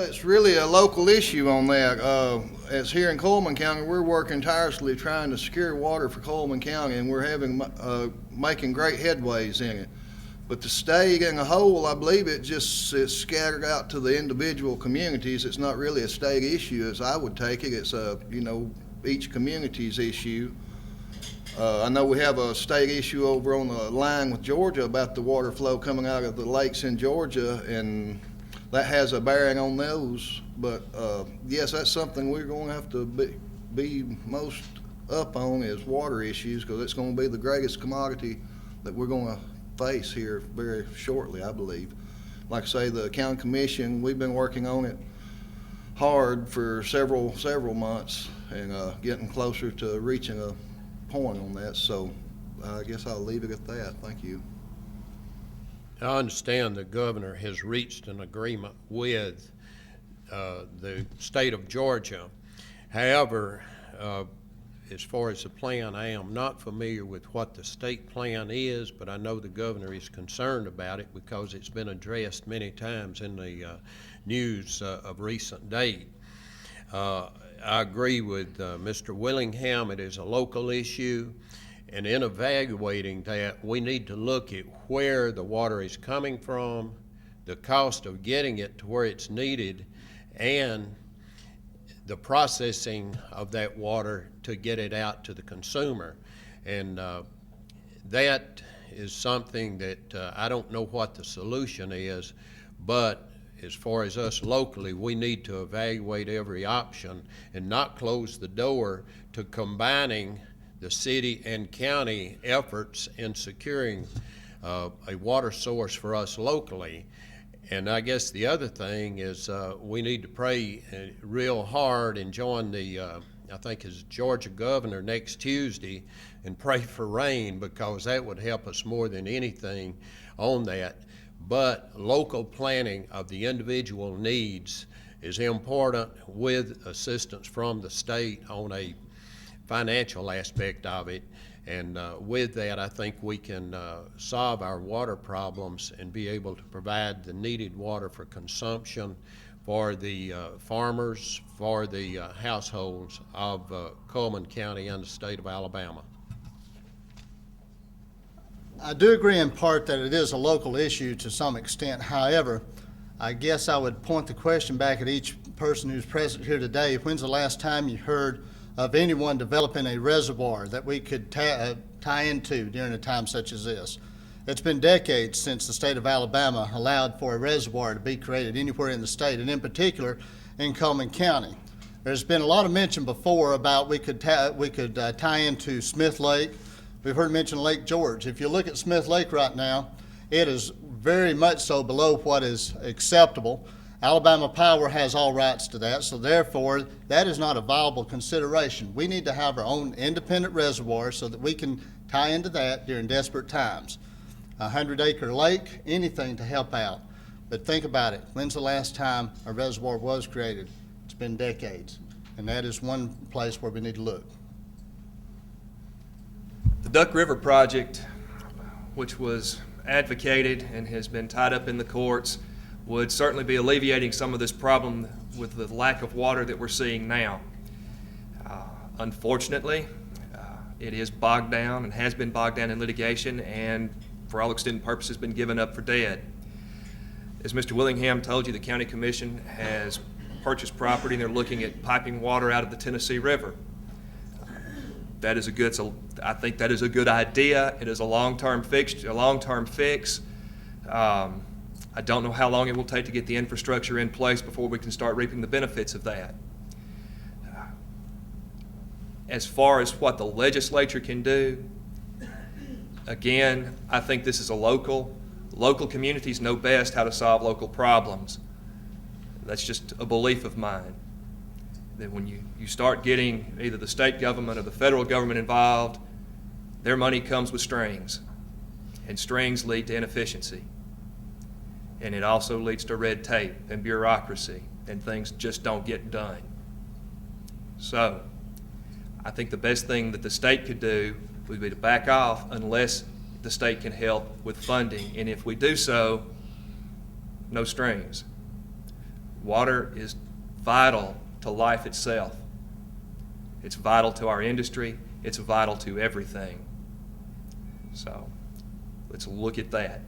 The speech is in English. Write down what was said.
it's really a local issue on that. As here in Cullman County, we're working tirelessly trying to secure water for Cullman County, and we're making great headways in it. But the state in a whole, I believe it's scattered out to the individual communities. It's not really a state issue, as I would take it. It's each community's issue. I know we have a state issue over on the line with Georgia about the water flow coming out of the lakes in Georgia, and that has a bearing on those. But yes, that's something we're going to have to be most up on is water issues, because it's going to be the greatest commodity that we're going to face here very shortly, I believe. Like I say, the county commission, we've been working on it hard for several months, and getting closer to reaching a point on that. So I guess I'll leave it at that. Thank you. I understand the governor has reached an agreement with the state of Georgia. However, as far as the plan, I am not familiar with what the state plan is, but I know the governor is concerned about it because it's been addressed many times in the news of recent date. I agree with Mr. Willingham. It is a local issue, and in evaluating that, we need to look at where the water is coming from, the cost of getting it to where it's needed, and the processing of that water to get it out to the consumer. And that is something that I don't know what the solution is, but as far as us locally, we need to evaluate every option and not close the door to combining the city and county efforts in securing a water source for us locally. And I guess the other thing is we need to pray real hard and join the, I think it's Georgia governor next Tuesday, and pray for rain, because that would help us more than anything on that. But local planning of the individual needs is important, with assistance from the state on a financial aspect of it. And with that, I think we can solve our water problems and be able to provide the needed water for consumption for the farmers, for the households of Cullman County and the state of Alabama. I do agree in part that it is a local issue to some extent. However, I guess I would point the question back at each person who's present here today. When's the last time you heard of anyone developing a reservoir that we could tie into during a time such as this? It's been decades since the state of Alabama allowed for a reservoir to be created anywhere in the state, and in particular in Cullman County. There's been a lot of mention before about we could tie into Smith Lake. We've heard mention Lake George. If you look at Smith Lake right now, it is very much so below what is acceptable. Alabama Power has all rights to that, so therefore that is not a viable consideration. We need to have our own independent reservoir so that we can tie into that during desperate times. A 100-acre lake, anything to help out. But think about it. When's the last time a reservoir was created? It's been decades, and that is one place where we need to look. The Duck River project, which was advocated and has been tied up in the courts, would certainly be alleviating some of this problem with the lack of water that we're seeing now. Unfortunately, it is bogged down and has been bogged down in litigation, and for all extent and purposes been given up for dead. As Mr. Willingham told you, the County Commission has purchased property and they're looking at piping water out of the Tennessee River. That is I think that is a good idea. It is a long-term fix. I don't know how long it will take to get the infrastructure in place before we can start reaping the benefits of that. As far as what the legislature can do, again, I think this is local communities know best how to solve local problems. That's just a belief of mine. That when you start getting either the state government or the federal government involved, their money comes with strings, and strings lead to inefficiency. And it also leads to red tape and bureaucracy, and things just don't get done. So I think the best thing that the state could do would be to back off unless the state can help with funding. And if we do so, no strings. Water is vital to life itself. It's vital to our industry. It's vital to everything. So let's look at that.